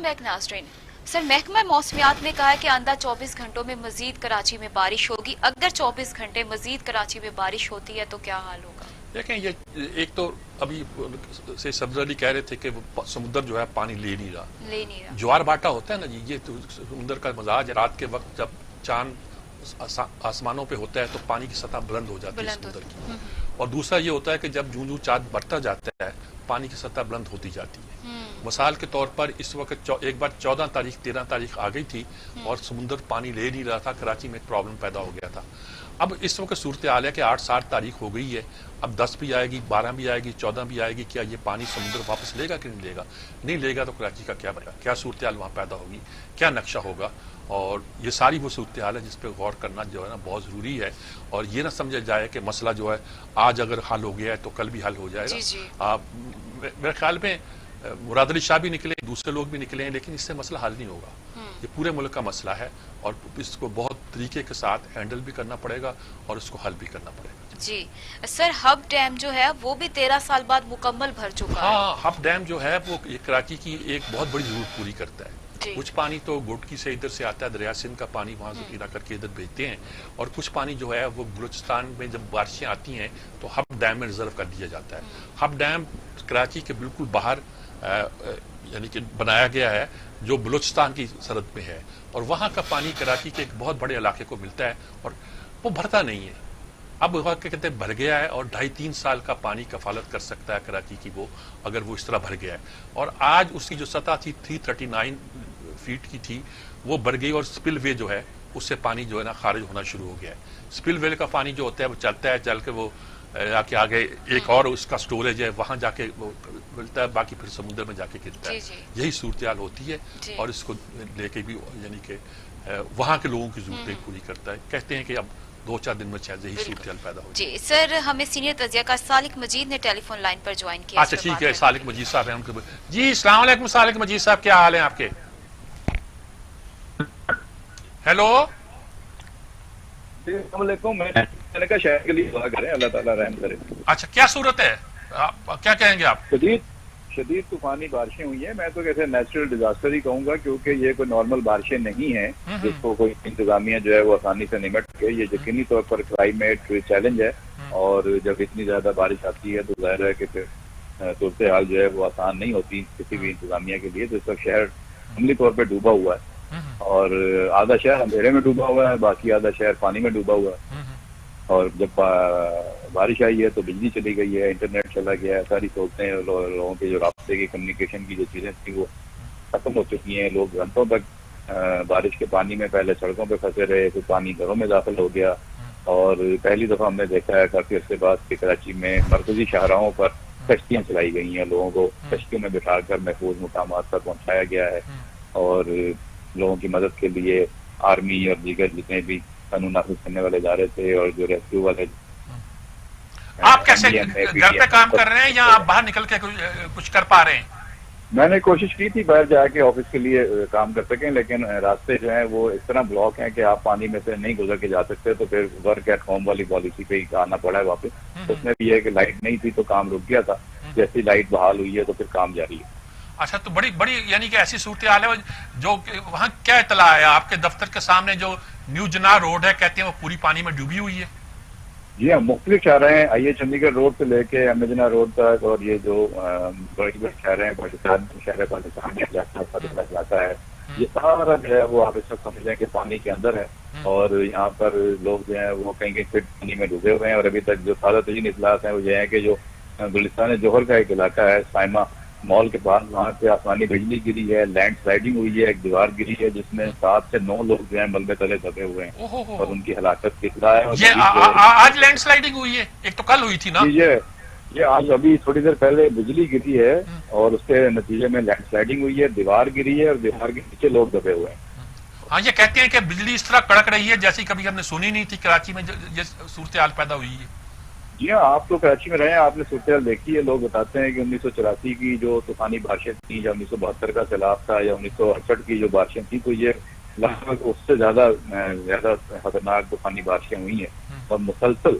Back ناظرین. سر محکمہ موسمیات نے کہا ہے کہ آئندہ 24 گھنٹوں میں مزید کراچی میں بارش ہوگی. اگر 24 گھنٹے مزید کراچی میں بارش ہوتی ہے تو کیا حال ہوگا؟ دیکھیں یہ ایک تو ابھی سے سبز علی کہہ رہے تھے کہ سمندر جو ہے پانی لے نہیں رہا. جوار بھاٹا ہوتا ہے نا جی، یہ تو سمندر کا مزاج ہے. رات کے وقت جب چاند آسمانوں پہ ہوتا ہے تو پانی کی سطح بلند ہو جاتی ہے سمندر کی. اور دوسرا یہ ہوتا ہے کہ جب جوں چاند بڑھتا جاتا ہے پانی کی سطح بلند ہوتی جاتی ہے. مثال کے طور پر اس وقت ایک بار 14 تاریخ 13 تاریخ آ گئی تھی اور سمندر پانی لے نہیں رہا تھا، کراچی میں ایک پرابلم پیدا ہو گیا تھا. اب اس وقت صورتحال ہے کہ 8-7 تاریخ ہو گئی ہے، اب 10 بھی آئے گی، 12 بھی آئے گی، 14 بھی آئے گی. کیا یہ پانی سمندر واپس لے گا کہ نہیں لے گا؟ نہیں لے گا تو کراچی کا کیا بنے گا؟ کیا صورتحال وہاں پیدا ہوگی؟ کیا نقشہ ہوگا؟ اور یہ ساری وہ صورتحال ہے جس پہ غور کرنا جو ہے نا بہت ضروری ہے. اور یہ نہ سمجھا جائے کہ مسئلہ جو ہے آج اگر حل ہو گیا ہے تو کل بھی حل ہو جائے گا. میرے خیال میں مراد علی شاہ بھی نکلے، دوسرے لوگ بھی نکلے ہیں، لیکن اس سے مسئلہ حل نہیں ہوگا. یہ پورے ملک کا مسئلہ ہے اور اس کو بہت طریقے کے ساتھ ہینڈل بھی کرنا پڑے گا اور اس کو حل بھی کرنا پڑے گا. جی سر، ہب ڈیم جو ہے وہ بھی 13 سال بعد مکمل بھر چکا ہے. ہاں، ہب ڈیم جو ہے وہ کراچی کی ایک بہت بڑی ضرورت پوری کرتا ہے. کچھ پانی تو گوٹکی سے ادھر سے آتا ہے، دریا سندھ کا پانی وہاں ذخیرہ کر کے ادھر بھیجتے ہیں، اور کچھ پانی جو ہے وہ بلوچستان میں جب بارشیں آتی ہیں تو ہب ڈیم میں ریزرو کر دیا جاتا ہے. ہب ڈیم کراچی کے بالکل باہر یعنی کہ بنایا گیا ہے جو بلوچستان کی سرحد میں ہے، اور وہاں کا پانی کراچی کے ایک بہت بڑے علاقے کو ملتا ہے اور وہ بھرتا نہیں ہے. اب وہاں کے کہتے ہیں بھر گیا ہے، اور 2.5-3 سال کا پانی کفالت کر سکتا ہے کراچی کی وہ، اگر وہ اس طرح بھر گیا ہے. اور آج اس کی جو سطح تھی 339 فیٹ کی تھی وہ بھر گئی، اور سپل وے جو ہے اس سے پانی جو ہے نا خارج ہونا شروع ہو گیا ہے. سپل وے کا پانی جو ہوتا ہے وہ چلتا ہے، چل کے وہ جا کے آگے ایک اور اس کا سٹوریج ہے وہاں جا کے وہ ملتا ہے، باقی پھر سمندر میں جا کے گرتا ہے. یہی صورتحال ہوتی ہے اور اس کو لے کے بھی یعنی کہ وہاں کے لوگوں کی ضرورتیں پوری کرتا ہے. کہتے ہیں کہ اب 2-4 دن میں شاید یہی صورتحال پیدا ہو جائے. جی سر، ہمیں سینئر تجزیہ کار سالک مجید نے ٹیلی فون لائن پر جوائن کیا. اچھا ٹھیک ہے، سالک مجید صاحب ہیں ان کے. جی السلام علیکم سالک مجید صاحب، کیا حال ہیں آپ کے؟ ہیلو السلام علیکم. میں نے کہا شہر کے لیے دعا کریں، اللہ تعالیٰ رحم کرے. اچھا کیا صورت ہے، کیا کہیں گے آپ؟ شدید طوفانی بارشیں ہوئی ہیں. میں تو کیسے نیچرل ڈیزاسٹر ہی کہوں گا، کیونکہ یہ کوئی نارمل بارشیں نہیں ہیں جس کو کوئی انتظامیہ جو ہے وہ آسانی سے نمٹ کے. یہ یقینی طور پر کلائمیٹ چیلنج ہے، اور جب اتنی زیادہ بارش آتی ہے تو ظاہر ہے کہ پھر صورتحال جو ہے وہ آسان نہیں ہوتی کسی بھی انتظامیہ کے لیے. تو اس وقت شہر عملی طور پہ ڈوبا ہوا ہے، اور آدھا شہر اندھیرے میں ڈوبا ہوا ہے، باقی آدھا شہر پانی میں ڈوبا ہوا ہے. اور جب بارش آئی ہے تو بجلی چلی گئی ہے، انٹرنیٹ چلا گیا ہے، ساری سہولتیں لوگوں کے جو رابطے کی کمیونیکیشن کی جو چیزیں تھیں وہ ختم ہو چکی ہیں. لوگ گھنٹوں تک بارش کے پانی میں پہلے سڑکوں پہ پھنسے رہے، پھر پانی گھروں میں داخل ہو گیا. اور پہلی دفعہ ہم نے دیکھا ہے کافی عرصے بعد کہ کراچی میں مرکزی شاہراہوں پر کشتیاں چلائی گئی ہیں، لوگوں کو کشتیوں میں بٹھا کر محفوظ مقامات پر پہنچایا گیا ہے. اور لوگوں کی مدد کے لیے آرمی اور دیگر جتنے بھی قانون نافذ کرنے والے ادارے تھے اور جو ریسکیو والے. آپ کیسے گھر پہ کام کر رہے ہیں یا آپ باہر نکل کے کچھ کر پا رہے ہیں؟ میں نے کوشش کی تھی باہر جا کے آفس کے لیے کام کر سکیں، لیکن راستے جو ہیں وہ اس طرح بلاک ہیں کہ آپ پانی میں سے نہیں گزر کے جا سکتے. تو پھر ورک ایٹ ہوم والی پالیسی پہ ہی آنا پڑا ہے واپس. اس میں بھی یہ ہے کہ لائٹ نہیں تھی تو کام رک گیا تھا، جیسی لائٹ بحال ہوئی ہے تو پھر کام جاری ہے. اچھا، تو بڑی یعنی کہ ایسی صورتحال ہے جو وہاں کیا اطلاع ہے آپ کے دفتر کے سامنے جو نیو جناح روڈ ہے کہتے ہیں وہ پوری پانی میں ڈوبی ہوئی ہے؟ جی ہاں، مختلف شاہراہیں ہیں، آئیے چنڈی گڑھ روڈ سے لے کے ایم اے جناح روڈ تک، اور یہ جو بڑی بڑی شہریں ہیں پاکستان شہر پاکستان میں جاتا ہے، یہ سارا جو ہے وہ آپ اس وقت سمجھ لیں کہ پانی کے اندر ہے. اور یہاں پر لوگ جو ہیں وہ کہیں کہیں پھر پانی میں ڈوبے ہوئے ہیں. اور ابھی تک جو تازہ ترین اطلاعات ہیں وہ یہ ہیں کہ جو گلستان جوہر کا ایک علاقہ ہے سائمہ مال کے پاس، وہاں پہ آسمانی بجلی گری ہے، لینڈ سلائڈنگ ہوئی ہے، ایک دیوار گری ہے جس میں 7 سے 9 لوگ جو ہیں ملبے تلے دبے ہوئے ہیں اور ان کی ہلاکت کی اطلاع ہے. یہ آج لینڈ سلائڈنگ ہوئی ہے؟ ایک تو کل ہوئی تھی نا. یہ آج ابھی تھوڑی دیر پہلے بجلی گری ہے اور اس کے نتیجے میں لینڈ سلائڈنگ ہوئی ہے، دیوار گری ہے اور دیوار کے نیچے لوگ دبے ہوئے ہیں. ہاں، یہ کہتے ہیں کہ بجلی اس طرح کڑک رہی ہے جیسی کبھی ہم نے سنی نہیں تھی کراچی میں یہ صورتحال پیدا ہوئی ہے. جی ہاں، آپ تو کراچی میں رہے ہیں، آپ نے صورتحال دیکھی ہے. لوگ بتاتے ہیں کہ 1984 کی جو طوفانی بارشیں تھیں یا 1972 کا سیلاب تھا یا 1968 کی جو بارشیں تھیں تو یہ لگ بھگ اس سے زیادہ خطرناک طوفانی بارشیں ہوئی ہیں. اور مسلسل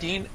3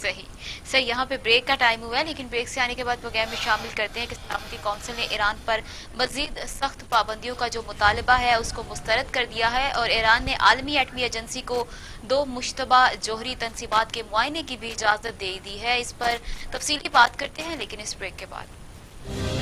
صحیح یہاں پہ بریک کا ٹائم ہوا ہے، لیکن بریک سے آنے کے بعد پروگرام میں شامل کرتے ہیں کہ سلامتی کونسل نے ایران پر مزید سخت پابندیوں کا جو مطالبہ ہے اس کو مسترد کر دیا ہے، اور ایران نے عالمی ایٹمی ایجنسی کو 2 مشتبہ جوہری تنصیبات کے معائنے کی بھی اجازت دے دی ہے۔ اس پر تفصیلی بات کرتے ہیں لیکن اس بریک کے بعد۔